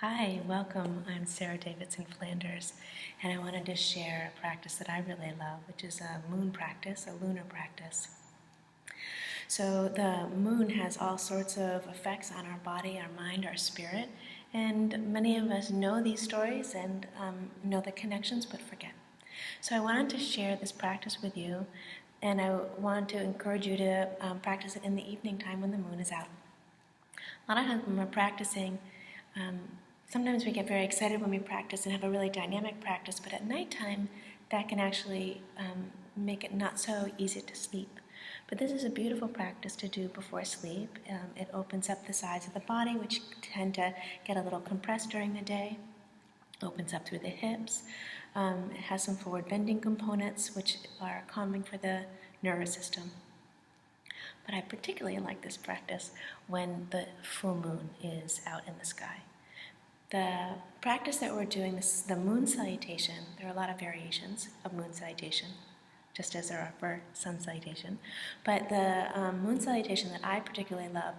Hi, welcome. I'm Sarah Davidson Flanders, and I wanted to share a practice that I really love, which is a moon practice, a lunar practice. So the moon has all sorts of effects on our body, our mind, our spirit, and many of us know these stories and know the connections but forget. So I wanted to share this practice with you, and I want to encourage you to practice it in the evening time when the moon is out. A lot of times when we're practicing, sometimes we get very excited when we practice and have a really dynamic practice, but at nighttime that can actually make it not so easy to sleep. But this is a beautiful practice to do before sleep. It opens up the sides of the body, which tend to get a little compressed during the day. Opens up through the hips. It has some forward bending components, which are calming for the nervous system. But I particularly like this practice when the full moon is out in the sky. The practice that we're doing, the moon salutation, there are a lot of variations of moon salutation, just as there are for sun salutation. But the moon salutation that I particularly love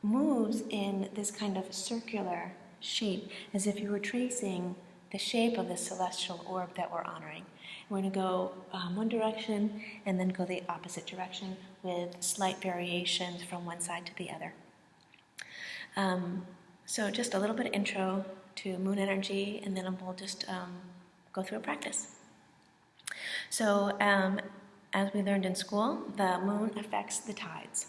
moves in this kind of circular shape, as if you were tracing the shape of the celestial orb that we're honoring. We're going to go one direction and then go the opposite direction with slight variations from one side to the other. So just a little bit of intro to moon energy, and then we'll just go through a practice. So as we learned in school, the moon affects the tides.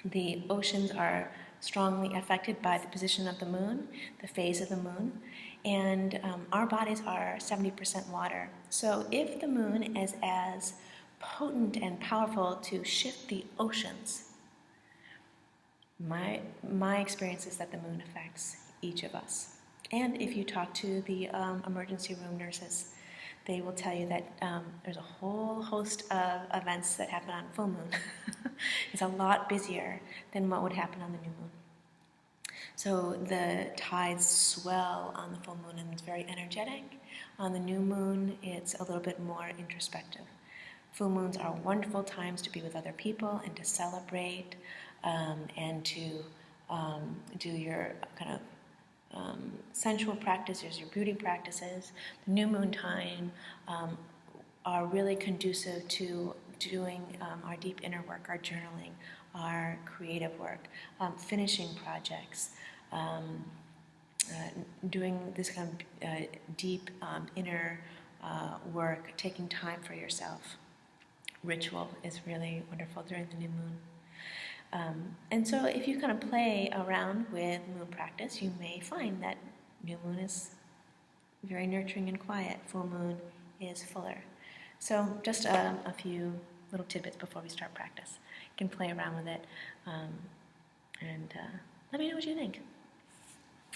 The oceans are strongly affected by the position of the moon, the phase of the moon, and our bodies are 70% water. So if the moon is as potent and powerful to shift the oceans, my experience is that the moon affects each of us. And if you talk to the emergency room nurses, they will tell you that there's a whole host of events that happen on full moon. It's a lot busier than what would happen on the new moon. So the tides swell on the full moon and it's very energetic. On the new moon, it's a little bit more introspective. Full moons are wonderful times to be with other people and to celebrate and to do your kind of sensual practices, your beauty practices. The new moon time are really conducive to doing our deep inner work, our journaling, our creative work, finishing projects, doing this kind of deep inner work, taking time for yourself. Ritual is really wonderful during the new moon. And so if you kind of play around with moon practice, you may find that new moon is very nurturing and quiet. Full moon is fuller. So just a few little tidbits before we start practice. You can play around with it and let me know what you think.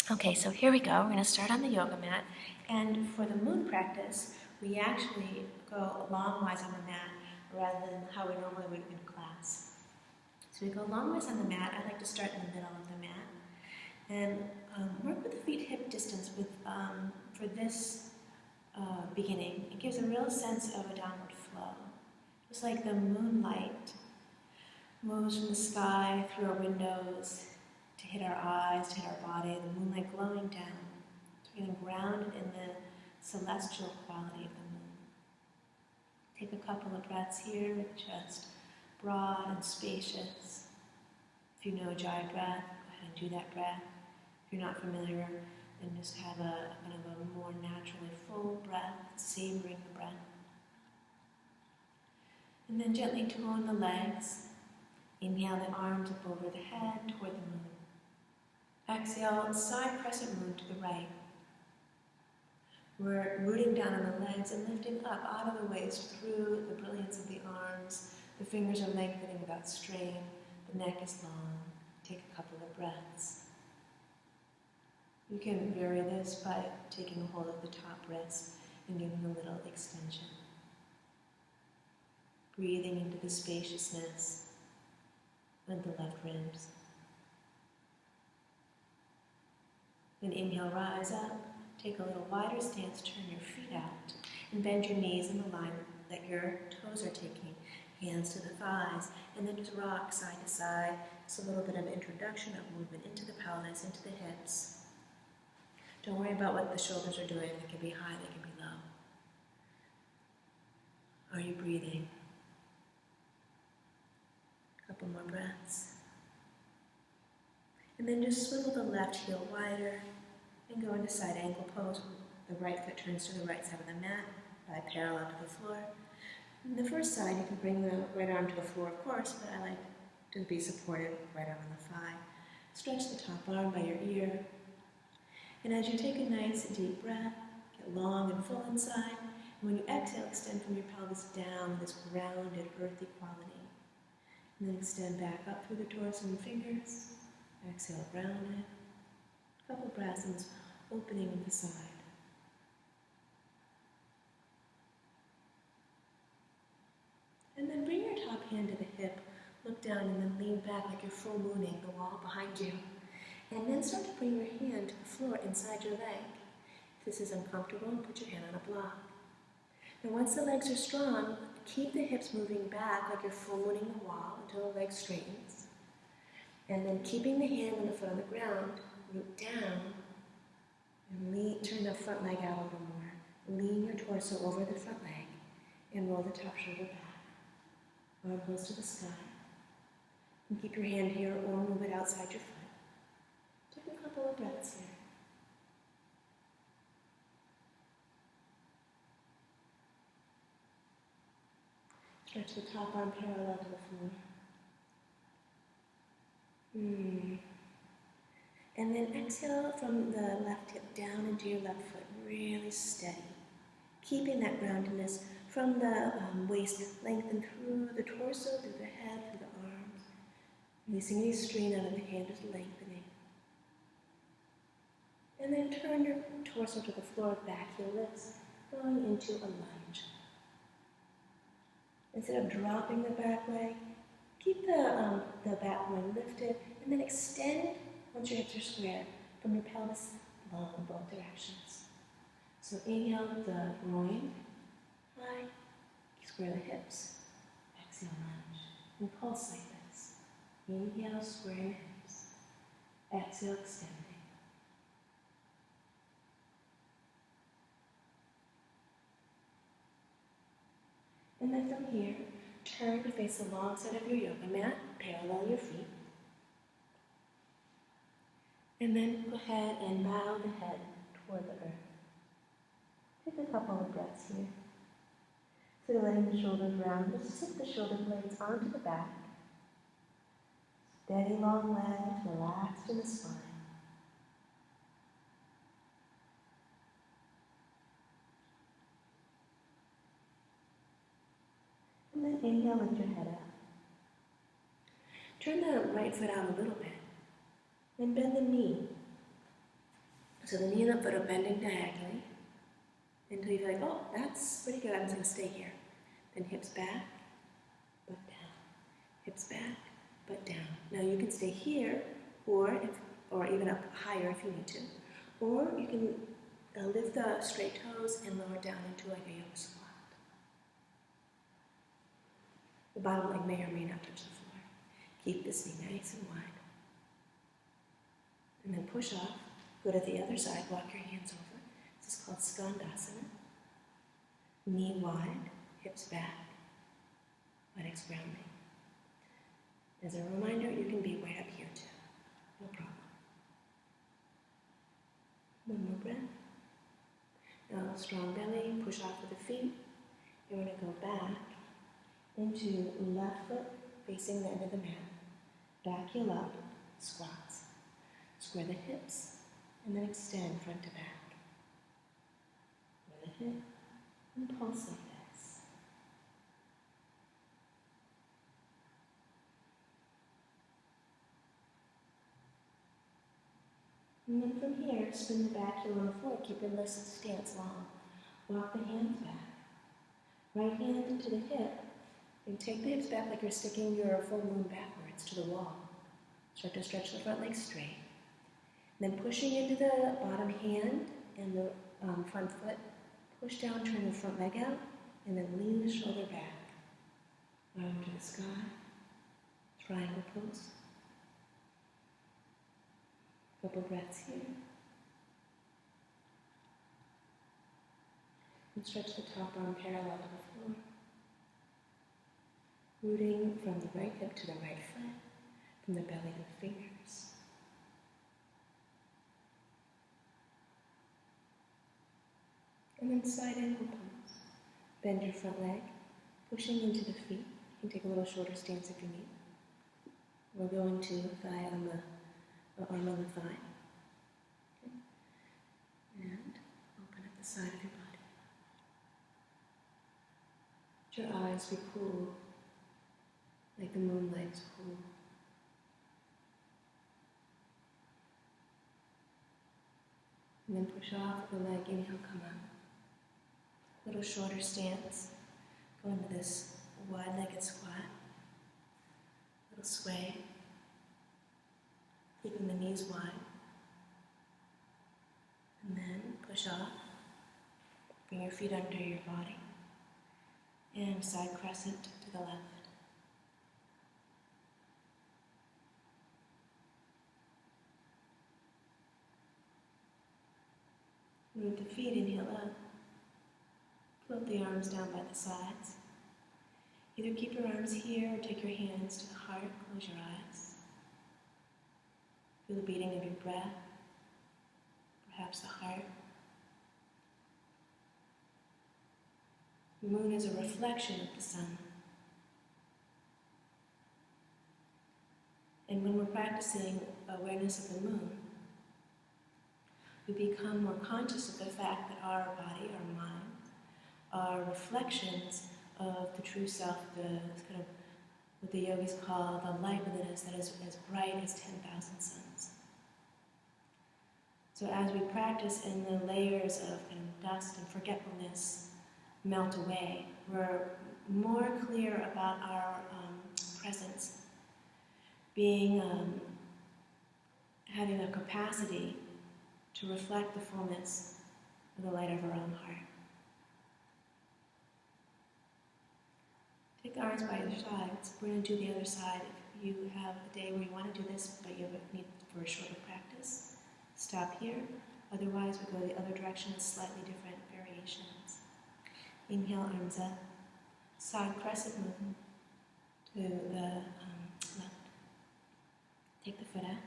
Okay, so here we go. We're going to start on the yoga mat. And for the moon practice, we actually go longwise on the mat rather than how we normally would in class. So we go longwise on the mat. I like to start in the middle of the mat. And work with the feet hip distance with for this beginning. It gives a real sense of a downward flow. Just like the moonlight moves from the sky through our windows to hit our eyes, to hit our body, the moonlight glowing down. So we're getting grounded in the celestial quality of the moon. Take a couple of breaths here with just broad and spacious. If you know Jai breath, go ahead and do that breath. If you're not familiar, then just have a kind of a more naturally full breath, savoring the breath. And then gently tone the legs. Inhale the arms up over the head toward the moon. Exhale, side crescent moon to the right. We're rooting down on the legs and lifting up out of the waist through the brilliance of the arms. The fingers are lengthening without strain. The neck is long. Take a couple of breaths. You can vary this by taking a hold of the top wrist and giving a little extension. Breathing into the spaciousness of the left ribs. Then inhale, rise up. Take a little wider stance, turn your feet out, and bend your knees in the line that your toes are taking. Hands to the thighs, and then just rock side to side. Just a little bit of introduction of movement into the pelvis, into the hips. Don't worry about what the shoulders are doing. They can be high, they can be low. Are you breathing? A couple more breaths. And then just swivel the left heel wider and go into side ankle pose. The right foot turns to the right side of the mat, lie parallel to the floor. And the first side, you can bring the right arm to the floor, of course, but I like to be supported, right arm on the thigh. Stretch the top arm by your ear. And as you take a nice deep breath, get long and full inside. And when you exhale, extend from your pelvis down with this grounded, earthy quality. And then extend back up through the torso and fingers. Exhale, grounded. A couple breaths in this opening of the side. And then bring your top hand to the hip. Look down and then lean back like you're full mooning the wall behind you. And then start to bring your hand to the floor inside your leg. If this is uncomfortable, put your hand on a block. Now once the legs are strong, keep the hips moving back like you're full mooning the wall until the leg straightens. And then keeping the hand and the foot on the ground, root down and turn the front leg out a little more. Lean your torso over the front leg and roll the top shoulder back. Arm close to the sky. And keep your hand here or move it outside your foot. Take a couple of breaths here. Stretch the top arm parallel to the floor. And then exhale from the left hip down into your left foot, really steady. Keeping that groundedness from the waist, lengthen through the torso, through the head, through the arms. Releasing any strain out of the hand, just lengthening. And then turn your torso to the floor, back heel lifts, going into a lunge. Instead of dropping the back leg, keep the back leg lifted, and then extend once your hips are squared from your pelvis long in both directions. So inhale the groin, high, square the hips, exhale lunge, and pulse like this. Inhale, squaring the hips, exhale, extending. And then from here, turn to face the long side of your yoga mat, parallel your feet. And then go ahead and bow the head toward the earth. Take a couple of breaths here. So letting the shoulders round, just tip the shoulder blades onto the back. Steady long legs, relaxed in the spine. And then inhale, lift your head up. Turn the right foot out a little bit. And bend the knee. So the knee and the foot are bending diagonally until you feel like, oh, that's pretty good, I'm just going to stay here. Then hips back, butt down. Hips back, butt down. Now you can stay here, or even up higher if you need to. Or you can lift the straight toes and lower down into like a yoga squat. The bottom leg may or may not touch the floor. Keep this knee nice and wide. And then push off, go to the other side, walk your hands over. This is called Skandasana. Knee wide, hips back, buttocks grounding. As a reminder, you can be way up here too, no problem. One more breath. Now strong belly, push off with the feet. You're going to go back into left foot facing the end of the mat. Back heel up, squats. Square the hips, and then extend front to back. Square the hip, and pulse like this. And then from here, spin the back heel on the floor. Keep your list stance long. Walk the hands back. Right hand into the hip, and take the hips back like you're sticking your full moon backwards to the wall. Start to stretch the front leg straight. Then pushing into the bottom hand and the front foot, push down, turn the front leg out, and then lean the shoulder back. Arm to the sky, triangle pose. Couple breaths here. And stretch the top arm parallel to the floor. Rooting from the right hip to the right foot, from the belly to the fingers. And then side angle pose. Bend your front leg, pushing into the feet. You can take a little shorter stance if you need. We're going to thigh on the arm on the thigh. Okay. And open up the side of your body. Let your eyes be cool, like the moonlight's cool. And then push off the leg, inhale, come up. Little shorter stance. Go into this wide-legged squat. Little sway. Keeping the knees wide. And then push off. Bring your feet under your body. And side crescent to the left. Move the feet, inhale up. Float the arms down by the sides. Either keep your arms here or take your hands to the heart, close your eyes. Feel the beating of your breath, perhaps the heart. The moon is a reflection of the sun. And when we're practicing awareness of the moon, we become more conscious of the fact that our body, our mind, are reflections of the true self, the kind of what the yogis call the light within us that is as bright as 10,000 suns. So as we practice and the layers of kind of dust and forgetfulness melt away, we're more clear about our presence, being, having a capacity to reflect the fullness of the light of our own heart. Take the arms by your sides. We're going to do the other side. If you have a day where you want to do this, but you need for a shorter practice, stop here. Otherwise, we go the other direction with slightly different variations. Inhale, arms up. Side crescent movement to the left. Take the foot out.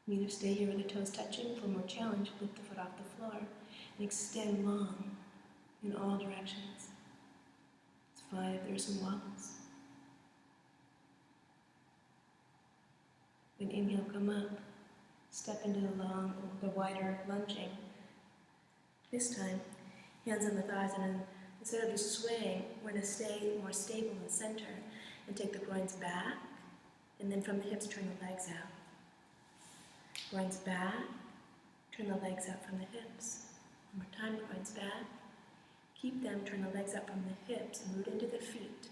Either stay here with the toes touching. For more challenge, lift the foot off the floor and extend long in all directions. It's fine if there's some wobbles. Then inhale, come up. Step into the wider lunging. This time, hands on the thighs, and then instead of just swaying, we're going to stay more stable in the center and take the groins back, and then from the hips, turn the legs out. Groins back, turn the legs out from the hips. One more time, groins back. Keep them, turn the legs up from the hips and root into the feet.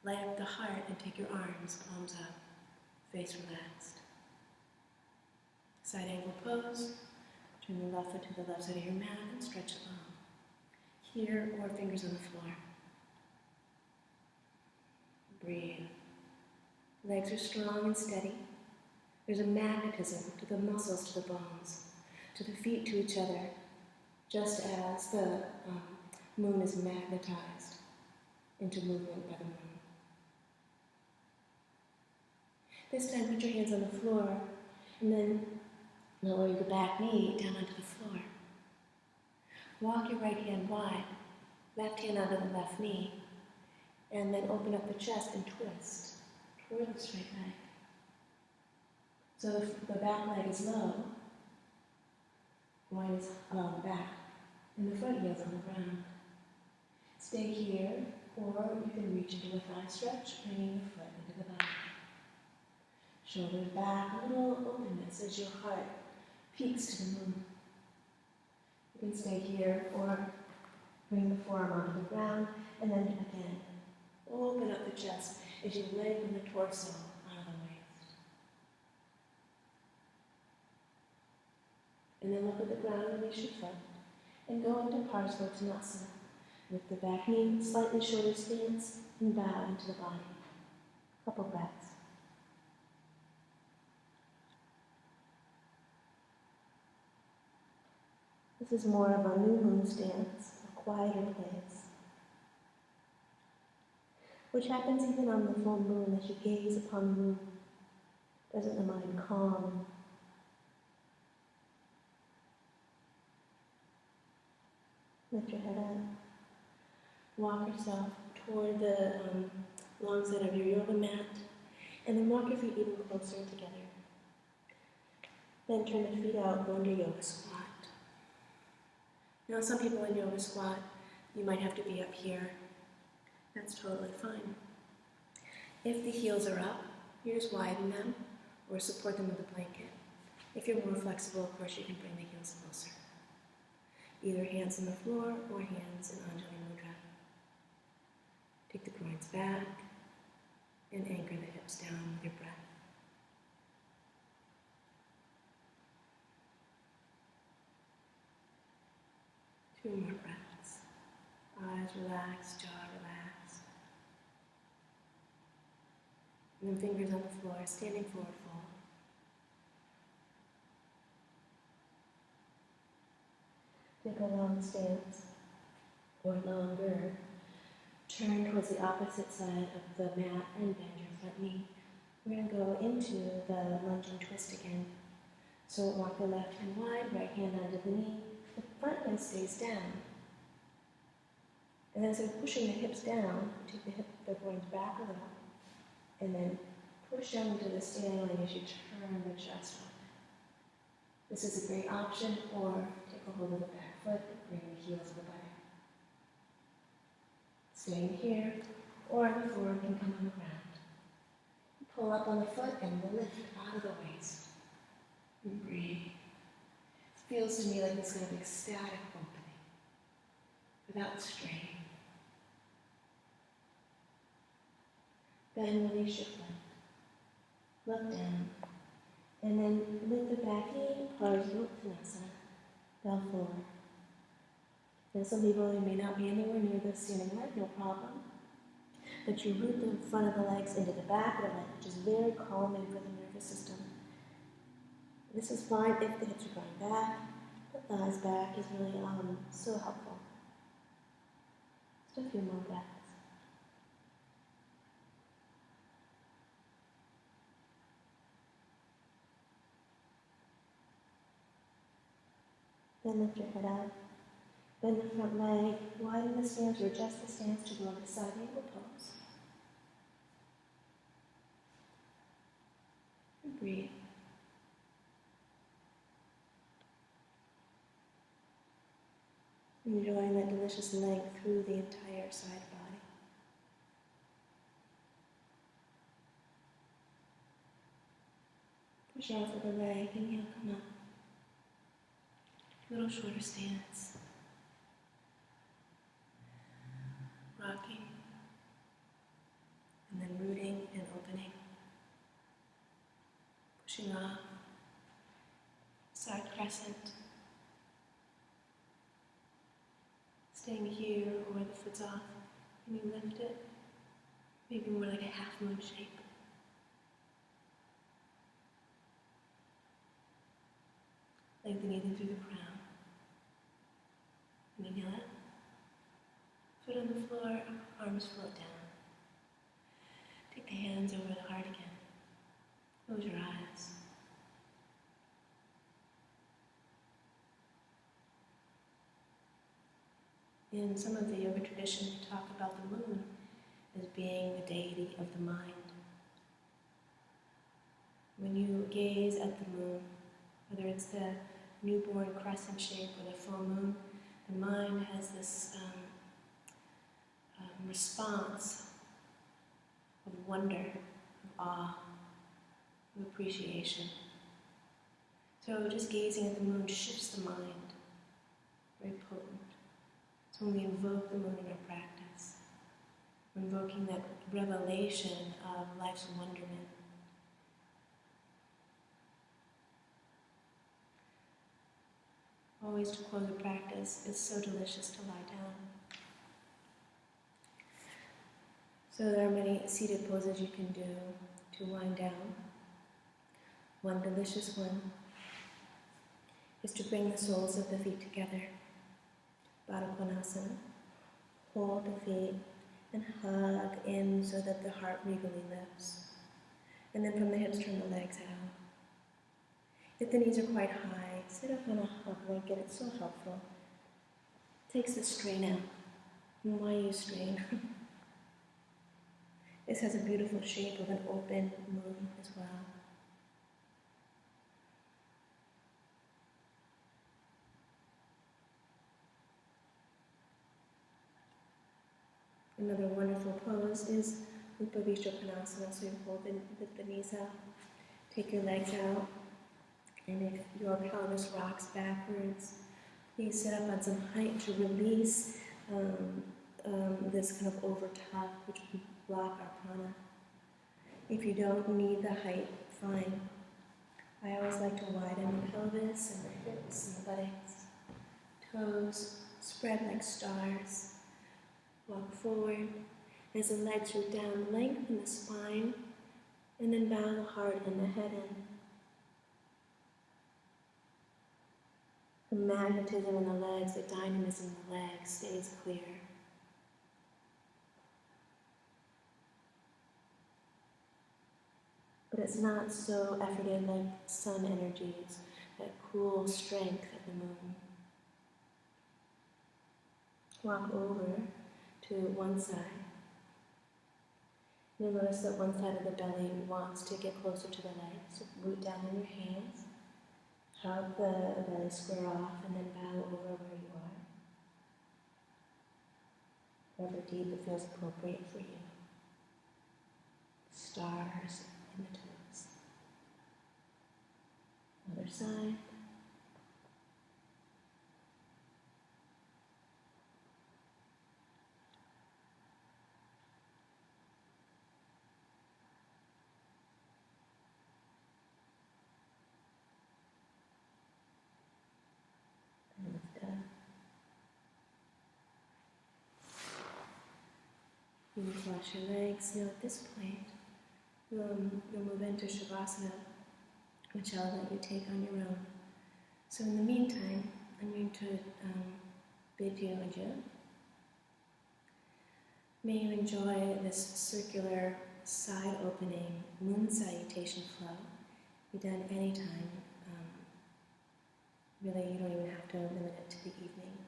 Light up the heart and take your arms, palms up, face relaxed. Side angle pose. Turn the left foot to the left side of your mat and stretch it long. Here or fingers on the floor. Breathe. Legs are strong and steady. There's a magnetism to the muscles, to the bones, to the feet, to each other, just as the moon is magnetized into movement by the moon. This time, put your hands on the floor, and then lower your back knee down onto the floor. Walk your right hand wide, left hand onto the left knee, and then open up the chest and twist toward the straight leg. So the back leg is low, groin is back, and the front heel is on the ground. Stay here, or you can reach into a thigh stretch, bringing the foot into the body. Shoulders back, a little openness as your heart peaks to the moon. You can stay here, or bring the forearm onto the ground, and then again, open up the chest as you lengthen the torso out of the waist. And then look at the ground, release your foot, and go into Parsvottanasana with the back knee, slightly shorter stance, and bow into the body. Couple breaths. This is more of a new moon stance, a quieter place, which happens even on the full moon as you gaze upon the moon. Doesn't the mind calm? Lift your head up. Walk yourself toward the long side of your yoga mat, and then walk your feet even closer together. Then turn the feet out, go into yoga squat. Now some people in yoga squat, you might have to be up here. That's totally fine. If the heels are up, you just widen them or support them with a blanket. If you're more flexible, of course, you can bring the heels closer. Either hands on the floor or hands in Anjali Mudra. Take the groins back and anchor the hips down with your breath. Two more breaths. Eyes relaxed, jaw relaxed. And then fingers on the floor, standing forward fold. Take a long stance, or longer. Turn towards the opposite side of the mat and bend your front knee. We're going to go into the lunging twist again. So walk the left hand wide, right hand under the knee. The front leg stays down. And then instead of pushing the hips down, take the groins back a little. And then push down into the standing line as you turn the chest up. This is a great option, or take a hold of the back foot, bring the heels of the body. Staying here, or on the floor, you can come on the ground. Pull up on the foot and lift out of the waist. And breathe. It feels to me like it's got an ecstatic opening, without strain. Then release your foot. Look down. And then lift the back knee, Parsvottanasana, bow forward. Now some people, you may not be anywhere near the standing leg, no problem. But you root the front of the legs into the back of the leg, which is very calming for the nervous system. This is fine if the hips are going back. The thighs back is really so helpful. Just a few more breaths. Then lift your head up. Bend the front leg, widen the stance or adjust the stance to go into side angle pose. And breathe. Enjoying that delicious length through the entire side body. Push off of the leg, inhale, come up. Little shorter stance. Rocking. And then rooting and opening. Pushing off. Side crescent. Staying here or the foot's off. Can you lift it? Maybe more like a half moon shape. Lengthening through the crown. And inhale it. Foot on the floor, arms float down. Take the hands over the heart again. Close your eyes. In some of the yoga traditions, we talk about the moon as being the deity of the mind. When you gaze at the moon, whether it's the newborn crescent shape or the full moon, the mind has this response of wonder, of awe, of appreciation. So just gazing at the moon shifts the mind, very potent. So when we invoke the moon in our practice, we're invoking that revelation of life's wonderment. Always to close a practice, it's so delicious to lie down. So there are many seated poses you can do to wind down. One delicious one is to bring the soles of the feet together. Baddha Konasana. Hold the feet and hug in so that the heart regally lifts. And then from the hips, turn the legs out. If the knees are quite high, sit up on a hug blanket. It's so helpful. Takes the strain out. And why use strain? This has a beautiful shape of an open moon as well. Another wonderful pose is Upavishra Konasana, so you hold the knees out, take your legs out, and if your pelvis rocks backwards, please sit up on some height to release this kind of overtop, which can block our prana. If you don't need the height, fine. I always like to widen the pelvis and the hips and the buttocks. Toes spread like stars. Walk forward as the legs root down, lengthen the spine, and then bow the heart and the head in. The magnetism in the legs, the dynamism in the legs stays clear. But it's not so efforted like sun energies, that cool strength of the moon. Walk over to one side. You'll notice that one side of the belly wants to get closer to the legs. So root down on your hands, hug the belly square off, and then bow over where you are. Wherever deep it feels appropriate for you. Stars in the toes. Other side. You flush your legs. Now at this point, you'll move into Shavasana, which I'll let you take on your own. So in the meantime, I'm going to bid you adieu. May you enjoy this circular side opening moon salutation flow. Be done anytime. Really, you don't even have to limit it to the evening.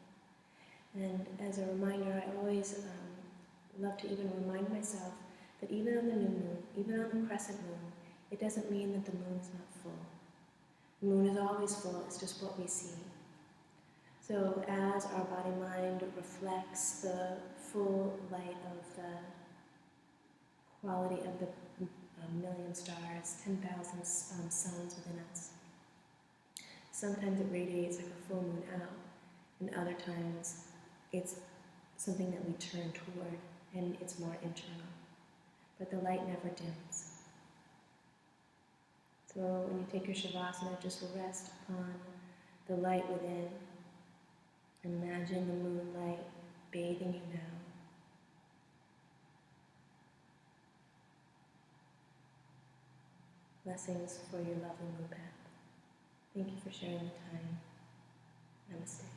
And as a reminder, I always love to even remind myself that even on the new moon, even on the crescent moon, it doesn't mean that the moon is not full. The moon is always full, it's just what we see. So as our body-mind reflects the full light of the quality of the million stars, 10,000 suns within us, sometimes it radiates like a full moon out, and other times it's something that we turn toward, and it's more internal. But the light never dims. So when you take your Shavasana, just rest upon the light within. Imagine the moonlight bathing you now. Blessings for your lovely moon path. Thank you for sharing the time. Namaste.